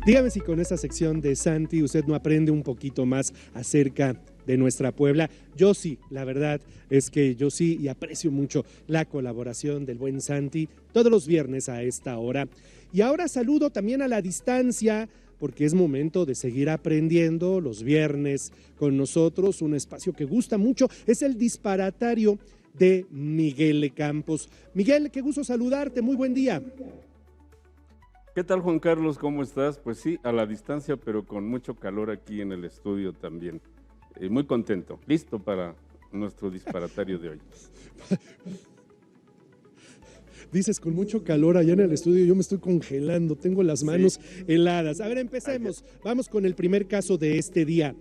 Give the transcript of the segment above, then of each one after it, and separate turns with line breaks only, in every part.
Dígame si con esta sección de Santi usted no aprende un poquito más acerca de nuestra Puebla. Yo sí, la verdad es que yo sí, y aprecio mucho la colaboración del buen Santi todos los viernes a esta hora. Y ahora saludo también a la distancia, porque es momento de seguir aprendiendo los viernes con nosotros. Un espacio que gusta mucho es el Disparatario de Miguel Campos. Miguel, qué gusto saludarte, muy buen día.
¿Qué tal, Juan Carlos? ¿Cómo estás? Pues sí, a la distancia, pero con mucho calor aquí en el estudio también. Muy contento, listo para nuestro disparatario de hoy.
Dices con mucho calor allá en el estudio, yo me estoy congelando, tengo las manos heladas. A ver, empecemos. Vamos con el primer caso de este día.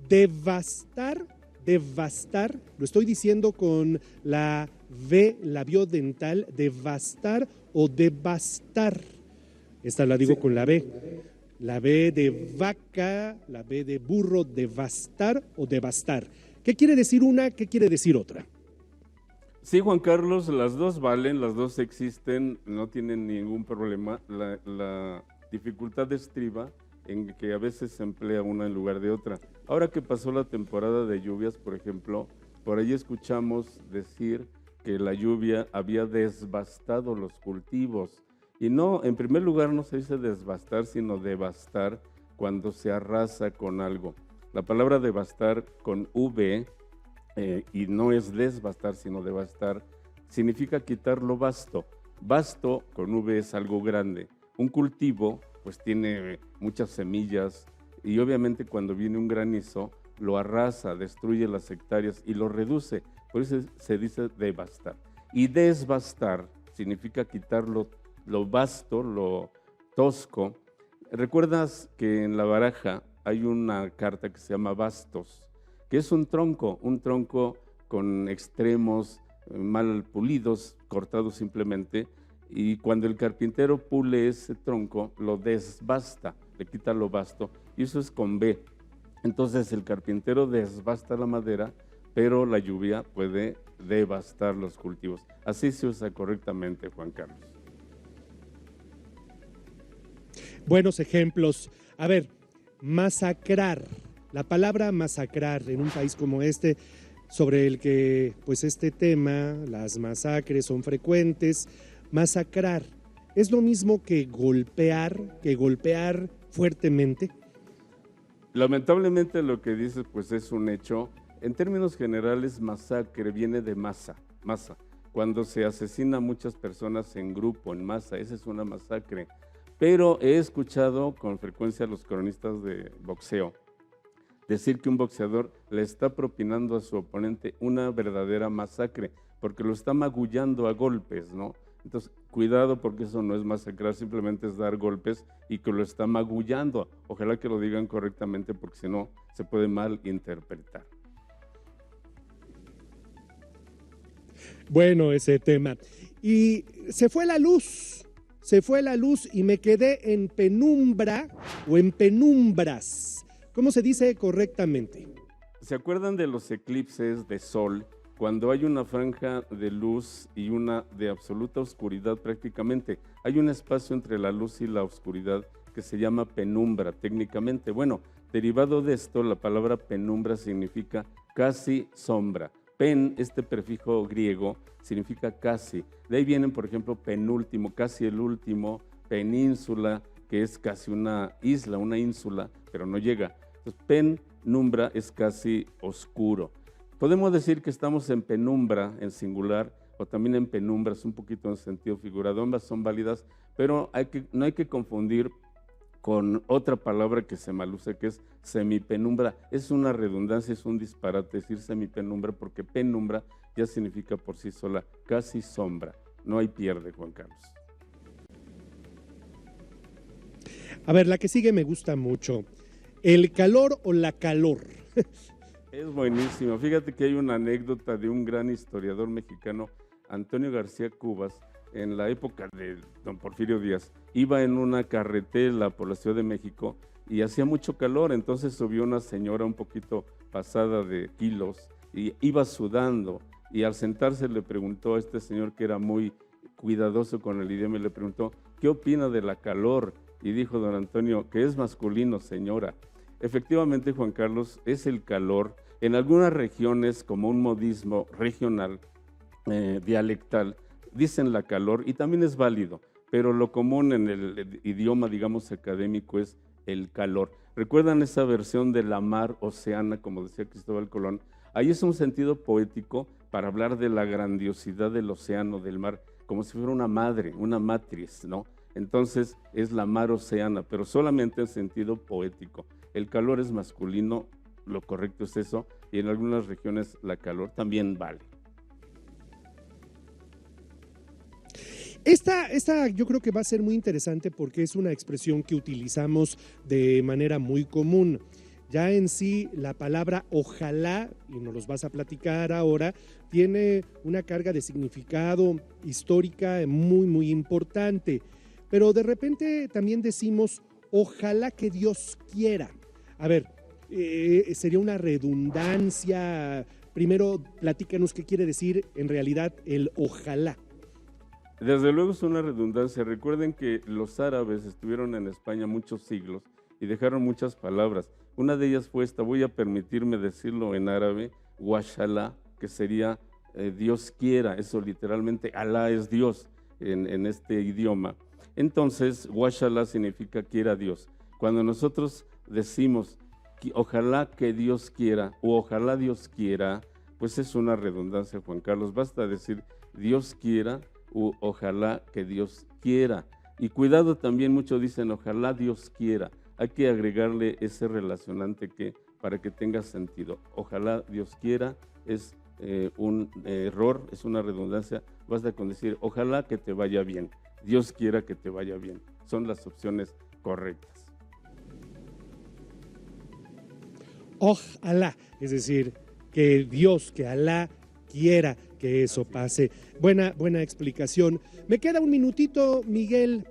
Devastar, lo estoy diciendo con la V labiodental, devastar o devastar. Esta la digo con la B. La B de vaca, la B de burro, devastar o devastar. ¿Qué quiere decir una? ¿Qué quiere decir otra?
Sí, Juan Carlos, las dos valen, las dos existen, no tienen ningún problema. La dificultad estriba en que a veces se emplea una en lugar de otra. Ahora que pasó la temporada de lluvias, por ejemplo, por ahí escuchamos decir que la lluvia había desbastado los cultivos. Y no, en primer lugar no se dice desbastar, sino devastar cuando se arrasa con algo. La palabra devastar con V, y no es desbastar, sino devastar, significa quitar lo vasto. Vasto con V es algo grande. Un cultivo pues tiene muchas semillas y obviamente cuando viene un granizo lo arrasa, destruye las hectáreas y lo reduce. Por eso se dice devastar. Y desbastar significa quitarlo lo vasto, lo tosco. ¿Recuerdas que en la baraja hay una carta que se llama bastos, que es un tronco con extremos mal pulidos, cortados simplemente, y cuando el carpintero pule ese tronco, lo desbasta, le quita lo vasto, y eso es con B. Entonces el carpintero desbasta la madera, pero la lluvia puede devastar los cultivos. Así se usa correctamente, Juan Carlos.
Buenos ejemplos. A ver, masacrar. La palabra masacrar en un país como este, sobre el que pues este tema, las masacres son frecuentes, masacrar, ¿es lo mismo que golpear fuertemente?
Lamentablemente lo que dices pues es un hecho. En términos generales, masacre viene de masa. Cuando se asesina a muchas personas en grupo, en masa, esa es una masacre. Pero he escuchado con frecuencia a los cronistas de boxeo decir que un boxeador le está propinando a su oponente una verdadera masacre, porque lo está magullando a golpes, ¿no? Entonces, cuidado porque eso no es masacrar, simplemente es dar golpes y que lo está magullando. Ojalá que lo digan correctamente porque si no, se puede mal interpretar.
Bueno, ese tema. Y se fue la luz y me quedé en penumbra o en penumbras. ¿Cómo se dice correctamente?
¿Se acuerdan de los eclipses de sol? Cuando hay una franja de luz y una de absoluta oscuridad prácticamente. Hay un espacio entre la luz y la oscuridad que se llama penumbra técnicamente. Bueno, derivado de esto, la palabra penumbra significa casi sombra. Pen, este prefijo griego, significa casi. De ahí vienen, por ejemplo, penúltimo, casi el último, península, que es casi una isla, una ínsula, pero no llega. Entonces, penumbra es casi oscuro. Podemos decir que estamos en penumbra, en singular, o también en penumbras, un poquito en sentido figurado. Ambas son válidas, pero no hay que confundir con otra palabra que se malusa, que es semipenumbra. Es una redundancia, es un disparate decir semipenumbra, porque penumbra ya significa por sí sola casi sombra. No hay pierde, Juan Carlos.
A ver, la que sigue me gusta mucho. ¿El calor o la calor?
Es buenísimo. Fíjate que hay una anécdota de un gran historiador mexicano, Antonio García Cubas, en la época de don Porfirio Díaz. Iba en una carretela por la Ciudad de México y hacía mucho calor, entonces subió una señora un poquito pasada de kilos y iba sudando, y al sentarse le preguntó a este señor, que era muy cuidadoso con el idioma, y le preguntó, ¿qué opina de la calor? y dijo don Antonio que es masculino, señora. Efectivamente, Juan Carlos, es el calor. En algunas regiones, como un modismo regional, dialectal, dicen la calor y también es válido, pero lo común en el idioma, digamos, académico es el calor. ¿Recuerdan esa versión de la mar oceana, como decía Cristóbal Colón? Ahí es un sentido poético para hablar de la grandiosidad del océano, del mar, como si fuera una madre, una matriz, ¿no? Entonces es la mar oceana, pero solamente en sentido poético. El calor es masculino, lo correcto es eso, y en algunas regiones la calor también vale.
Esta yo creo que va a ser muy interesante porque es una expresión que utilizamos de manera muy común. Ya en sí la palabra ojalá, y nos los vas a platicar ahora, tiene una carga de significado histórica muy, muy importante. Pero de repente también decimos ojalá que Dios quiera. A ver, sería una redundancia. Primero, platícanos qué quiere decir en realidad el ojalá.
Desde luego es una redundancia. Recuerden que los árabes estuvieron en España muchos siglos y dejaron muchas palabras. Una de ellas fue esta, voy a permitirme decirlo en árabe, washallah, que sería Dios quiera. Eso literalmente, Alá es Dios en este idioma. Entonces, washallah significa quiera Dios. Cuando nosotros decimos ojalá que Dios quiera o ojalá Dios quiera, pues es una redundancia, Juan Carlos. Basta decir Dios quiera o ojalá que Dios quiera. Y cuidado también, muchos dicen ojalá Dios quiera. Hay que agregarle ese relacionante que para que tenga sentido. Ojalá Dios quiera es un error, es una redundancia. Basta con decir ojalá que te vaya bien. Dios quiera que te vaya bien. Son las opciones correctas.
Ojalá, es decir, que Dios, que Alá quiera que eso pase. Buena explicación. Me queda un minutito, Miguel.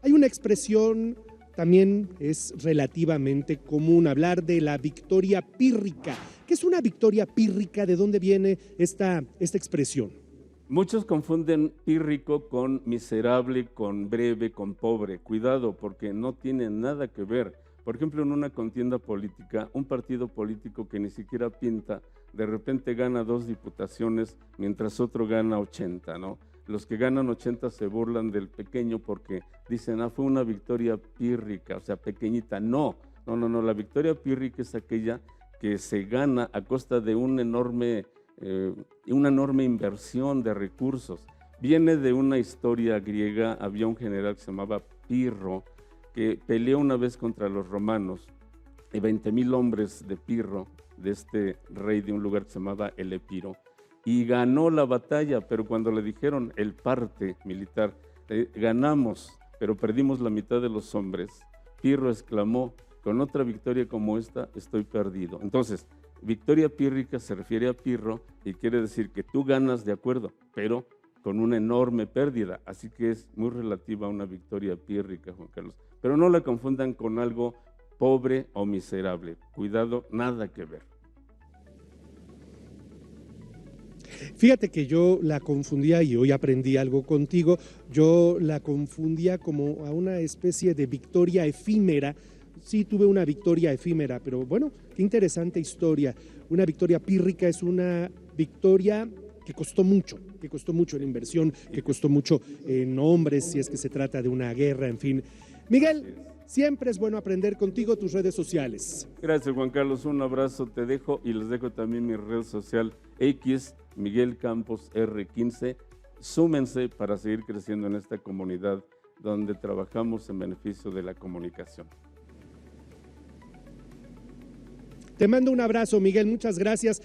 Hay una expresión, también es relativamente común, hablar de la victoria pírrica. ¿Qué es una victoria pírrica? ¿De dónde viene esta expresión?
Muchos confunden pírrico con miserable, con breve, con pobre. Cuidado, porque no tiene nada que ver. Por ejemplo, en una contienda política, un partido político que ni siquiera pinta, de repente gana 2 diputaciones, mientras otro gana 80, ¿no? Los que ganan 80 se burlan del pequeño porque dicen, fue una victoria pírrica, o sea, pequeñita. No, la victoria pírrica es aquella que se gana a costa de una enorme inversión de recursos. Viene de una historia griega, había un general que se llamaba Pirro, que peleó una vez contra los romanos, y 20,000 hombres de Pirro, de este rey de un lugar que se llamaba el Epiro, y ganó la batalla, pero cuando le dijeron el parte militar, ganamos, pero perdimos la mitad de los hombres, Pirro exclamó, con otra victoria como esta, estoy perdido. Entonces, victoria pírrica se refiere a Pirro y quiere decir que tú ganas de acuerdo, pero con una enorme pérdida, así que es muy relativa a una victoria pírrica, Juan Carlos. Pero no la confundan con algo pobre o miserable. Cuidado, nada que ver.
Fíjate que yo la confundía, y hoy aprendí algo contigo, yo la confundía como a una especie de victoria efímera. Sí, tuve una victoria efímera, pero bueno, qué interesante historia. Una victoria pírrica es una victoria que costó mucho la inversión, que costó mucho en hombres, si es que se trata de una guerra, en fin. Miguel, siempre es bueno aprender contigo, tus redes sociales.
Gracias, Juan Carlos, un abrazo te dejo y les dejo también mi red social X, Miguel Campos R15. Súmense para seguir creciendo en esta comunidad donde trabajamos en beneficio de la comunicación.
Te mando un abrazo, Miguel, muchas gracias.